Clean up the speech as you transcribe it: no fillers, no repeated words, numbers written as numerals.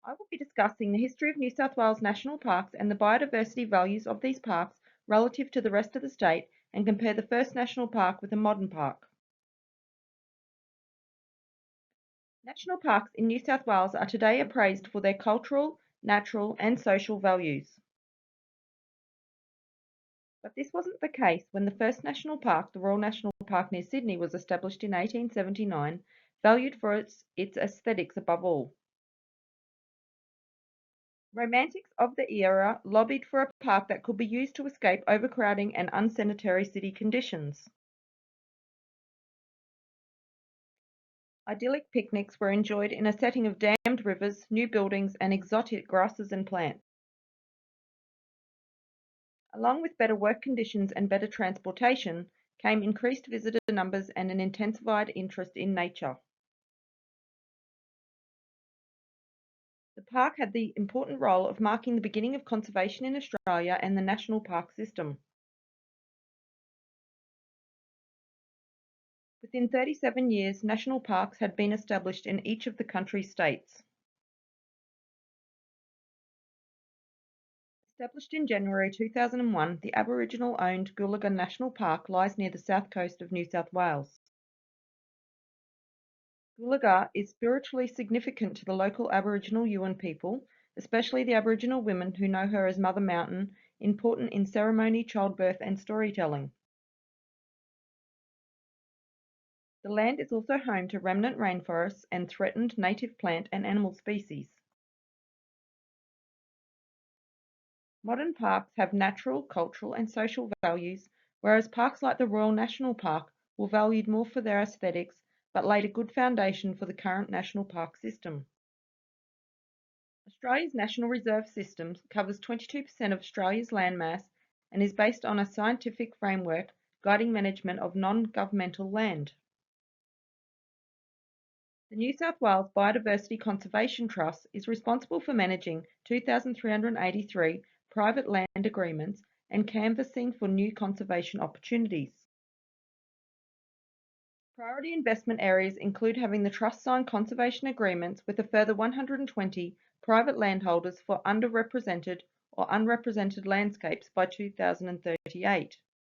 I will be discussing the history of New South Wales national parks and the biodiversity values of these parks relative to the rest of the state and compare the first national park with a modern park. National parks in New South Wales are today appraised for their cultural, natural and social values. But this wasn't the case when the first national park, the Royal National Park near Sydney, was established in 1879, valued for its aesthetics above all. Romantics of the era lobbied for a park that could be used to escape overcrowding and unsanitary city conditions. Idyllic picnics were enjoyed in a setting of dammed rivers, new buildings, and exotic grasses and plants. Along with better work conditions and better transportation came increased visitor numbers and an intensified interest in nature. The park had the important role of marking the beginning of conservation in Australia and the national park system. Within 37 years, national parks had been established in each of the country's states. Established in January 2001, the Aboriginal-owned Goolagga National Park lies near the south coast of New South Wales. Goolagga is spiritually significant to the local Aboriginal Yuin people, especially the Aboriginal women who know her as Mother Mountain, important in ceremony, childbirth and storytelling. The land is also home to remnant rainforests and threatened native plant and animal species. Modern parks have natural, cultural and social values, whereas parks like the Royal National Park were valued more for their aesthetics but laid a good foundation for the current national park system. Australia's National Reserve System covers 22% of Australia's landmass and is based on a scientific framework guiding management of non-governmental land. The New South Wales Biodiversity Conservation Trust is responsible for managing 2,383 private land agreements and canvassing for new conservation opportunities. Priority investment areas include having the Trust sign conservation agreements with a further 120 private landholders for underrepresented or unrepresented landscapes by 2038.